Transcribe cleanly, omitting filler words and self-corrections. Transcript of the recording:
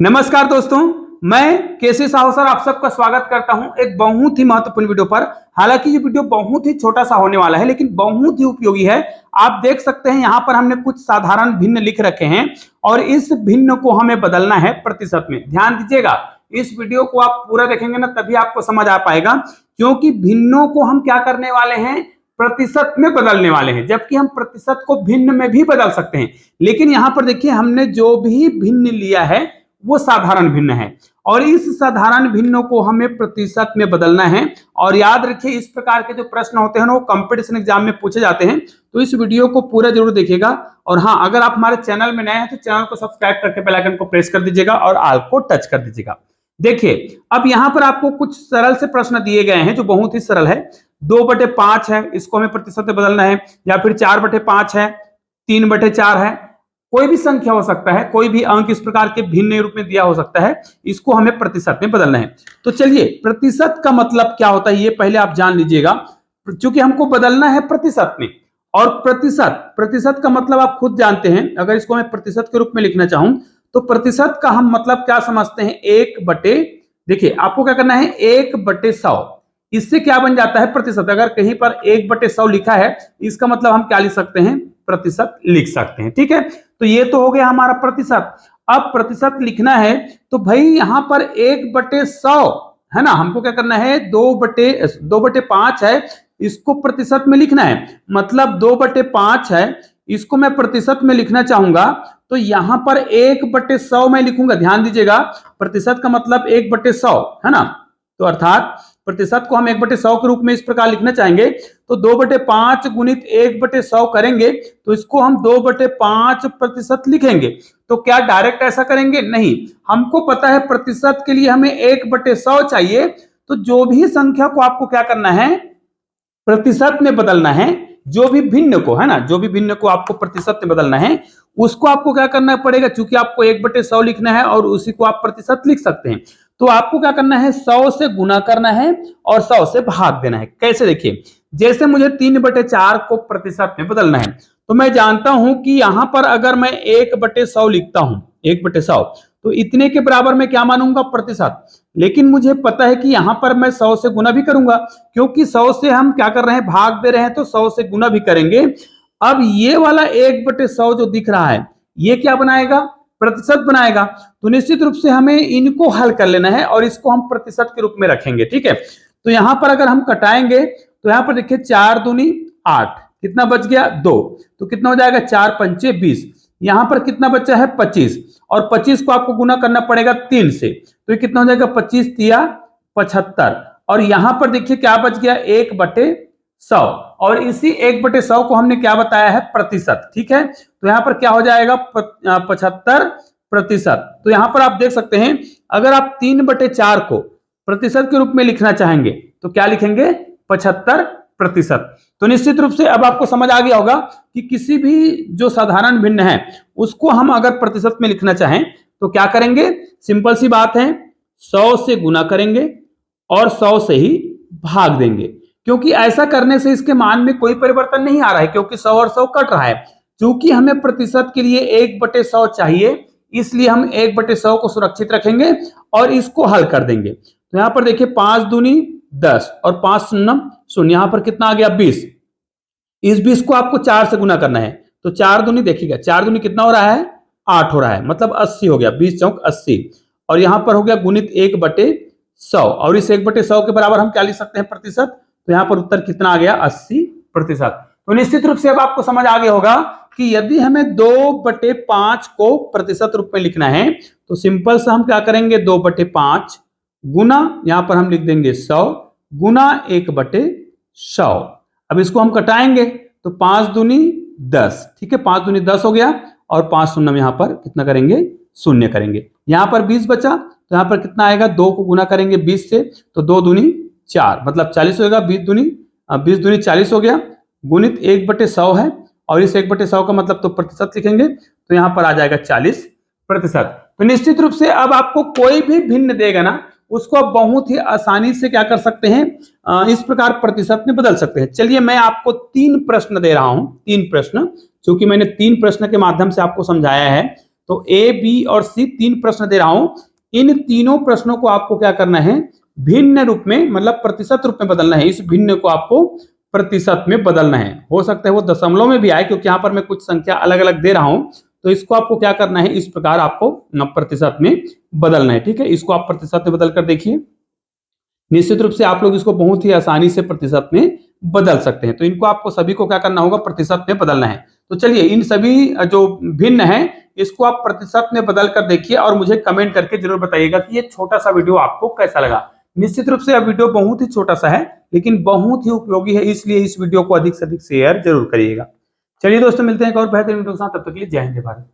नमस्कार दोस्तों, मैं केसी साहू सर आप सबका स्वागत करता हूं एक बहुत ही महत्वपूर्ण वीडियो पर। हालांकि ये वीडियो बहुत ही छोटा सा होने वाला है लेकिन बहुत ही उपयोगी है। आप देख सकते हैं यहां पर हमने कुछ साधारण भिन्न लिख रखे हैं और इस भिन्न को हमें बदलना है प्रतिशत में। ध्यान दीजिएगा, इस वीडियो को आप पूरा देखेंगे ना तभी आपको समझ आ पाएगा, क्योंकि भिन्नों को हम क्या करने वाले हैं, प्रतिशत में बदलने वाले हैं। जबकि हम प्रतिशत को भिन्न में भी बदल सकते हैं, लेकिन यहां पर देखिए हमने जो भी भिन्न लिया है वो साधारण भिन्न है और इस साधारण भिन्न को हमें प्रतिशत में बदलना है। और याद रखिए, इस प्रकार के जो प्रश्न होते हैं ना वो कंपटीशन एग्जाम में पूछे जाते हैं, तो इस वीडियो को पूरा जरूर देखिएगा। और हाँ, अगर आप हमारे चैनल में नए हैं तो चैनल को सब्सक्राइब करके बेल आइकन को प्रेस कर दीजिएगा और ऑल को टच कर दीजिएगा। देखिए, अब यहाँ पर आपको कुछ सरल से प्रश्न दिए गए हैं जो बहुत ही सरल है। 2/5 है, इसको हमें प्रतिशत में बदलना है, या फिर 4/5 है, 3/4 है, कोई भी संख्या हो सकता है, कोई भी अंक इस प्रकार के भिन्न रूप में दिया हो सकता है, इसको हमें प्रतिशत में बदलना है। तो चलिए, प्रतिशत का मतलब क्या होता है ये पहले आप जान लीजिएगा, क्योंकि हमको बदलना है प्रतिशत में। और प्रतिशत का मतलब आप खुद जानते हैं। अगर इसको मैं प्रतिशत के रूप में लिखना चाहूं तो प्रतिशत का हम मतलब क्या समझते हैं, देखिए आपको क्या करना है, 1/100। इससे क्या बन जाता है, प्रतिशत। अगर कहीं पर 1/100 लिखा है, इसका मतलब हम क्या लिख सकते हैं, प्रतिशत लिख सकते हैं। ठीक है, तो ये तो हो गया हमारा प्रतिशत। अब प्रतिशत लिखना है तो भाई यहां पर 1/100 है ना, हमको क्या करना है, 2/5 है, इसको प्रतिशत में लिखना है। मतलब 2/5 है, इसको मैं प्रतिशत में लिखना चाहूंगा तो यहां पर 1/100 मैं लिखूंगा। ध्यान दीजिएगा, प्रतिशत का मतलब 1/100 है ना, तो अर्थात प्रतिशत को हम 1/100 के रूप में इस प्रकार लिखना चाहेंगे तो 2/5 गुणित 1/100 करेंगे तो इसको हम 2/5 प्रतिशत लिखेंगे। तो क्या डायरेक्ट ऐसा करेंगे? नहीं, हमको पता है प्रतिशत के लिए हमें 1/100 चाहिए। तो जो भी संख्या को आपको क्या करना है, प्रतिशत में बदलना है, जो भी भिन्न को है ना, जो भी भिन्न को आपको प्रतिशत में बदलना है उसको आपको क्या करना पड़ेगा, चूंकि आपको 1/100 लिखना है और उसी को आप प्रतिशत लिख सकते हैं, तो आपको क्या करना है, 100 से गुना करना है और 100 से भाग देना है। कैसे? देखिए, जैसे मुझे 3/4 को प्रतिशत में बदलना है तो मैं जानता हूं कि यहां पर अगर मैं 1/100 लिखता हूं, 1/100 तो इतने के बराबर मैं क्या मानूंगा, प्रतिशत। लेकिन मुझे पता है कि यहां पर मैं 100 से गुना भी करूंगा, क्योंकि 100 से हम क्या कर रहे हैं, भाग दे रहे हैं, तो 100 से गुना भी करेंगे। अब ये वाला 1/100 जो दिख रहा है ये क्या बनाएगा, प्रतिशत बनाएगा। तो निश्चित रूप से हमें इनको हल कर लेना है और इसको हम प्रतिशत के रूप में रखेंगे। ठीक है, तो यहां पर अगर हम कटाएंगे तो यहां पर देखिए 4 दूनी 8, कितना बच गया, 2, तो कितना हो जाएगा, 4 पंचे 20, यहां पर कितना बचा है, 25, और 25 को आपको गुना करना पड़ेगा 3 से, तो ये कितना हो जाएगा, 25 तिया 75, और यहां पर देखिए क्या बच गया, 1/100, और इसी 1/100 को हमने क्या बताया है, प्रतिशत। ठीक है, तो यहां पर क्या हो जाएगा, 75%। तो यहां पर आप देख सकते हैं, अगर आप 3/4 को प्रतिशत के रूप में लिखना चाहेंगे तो क्या लिखेंगे, 75%। तो निश्चित रूप से अब आपको समझ आ गया होगा कि किसी भी जो साधारण भिन्न है उसको हम अगर प्रतिशत में लिखना चाहें तो क्या करेंगे, सिंपल सी बात है, 100 से गुना करेंगे और 100 से ही भाग देंगे। क्योंकि ऐसा करने से इसके मान में कोई परिवर्तन नहीं आ रहा है, क्योंकि 100 और 100 कट रहा है। क्योंकि हमें प्रतिशत के लिए 1/100 चाहिए, इसलिए हम 1/100 को सुरक्षित रखेंगे और इसको हल कर देंगे। तो यहां पर देखिए 5 दूनी 10 और 5 शून्य शून्य, यहां पर कितना आ गया, 20। इस 20 को आपको 4 से गुना करना है, तो 4 दूनी देखिएगा, 4 दूनी कितना हो रहा है, 8 हो रहा है, मतलब 80 हो गया, 20 चौक 80, और यहां पर हो गया गुणित 1/100, और इस 1/100 के बराबर हम क्या लिख सकते हैं, प्रतिशत। तो यहां पर उत्तर कितना आ गया, 80%। तो निश्चित रूप से अब आपको समझ आ गया होगा कि यदि हमें 2/5 को प्रतिशत रूप में लिखना है तो सिंपल से हम क्या करेंगे, 2/5 गुना, यहां पर हम लिख देंगे 100 गुना 1/100। अब इसको हम कटाएंगे तो 5 दूनी 10, ठीक है, 5 दूनी 10 हो गया, और 5 शून्य में यहां पर कितना करेंगे, शून्य करेंगे। यहां पर 20 बचा तो यहां पर कितना आएगा, 2 को गुना करेंगे 20 से, तो 2 दूनी 4 मतलब 40 होगा, 20 दूनी 40 हो गया, गुणित 1/100 है, और इस 1/100 का मतलब तो प्रतिशत लिखेंगे, तो यहां पर आ जाएगा 40%। तो निश्चित रूप से अब आपको कोई भी भिन्न देगा ना उसको आप बहुत ही आसानी से क्या कर सकते हैं, इस प्रकार प्रतिशत में बदल सकते हैं। चलिए मैं आपको 3 प्रश्न दे रहा हूं, 3 प्रश्न, क्योंकि मैंने 3 प्रश्न के माध्यम से आपको समझाया है, तो ए, बी और सी 3 प्रश्न दे रहा हूं। इन तीनों प्रश्नों को आपको क्या करना है, भिन्न रूप में मतलब प्रतिशत रूप में बदलना है। इस भिन्न को आपको प्रतिशत में बदलना है। हो सकता है वो दशमलव में भी आए, क्योंकि यहाँ पर मैं कुछ संख्या अलग अलग दे रहा हूं। तो इसको आपको क्या करना है, इस प्रकार आपको प्रतिशत में बदलना है। ठीक है, इसको आप प्रतिशत में बदल कर देखिए। निश्चित रूप से आप लोग इसको बहुत ही आसानी से प्रतिशत में बदल सकते हैं। तो इनको आपको सभी को क्या करना होगा, प्रतिशत में बदलना है। तो चलिए इन सभी जो भिन्न है इसको आप प्रतिशत में बदल कर देखिए और मुझे कमेंट करके जरूर बताइएगा कि ये छोटा सा वीडियो आपको कैसा लगा। निश्चित रूप से यह वीडियो बहुत ही छोटा सा है लेकिन बहुत ही उपयोगी है, इसलिए इस वीडियो को अधिक से अधिक शेयर जरूर करिएगा। चलिए दोस्तों, मिलते हैं एक और बेहतरीन वीडियो के साथ। तब तक के लिए जय हिंद, जय भारत।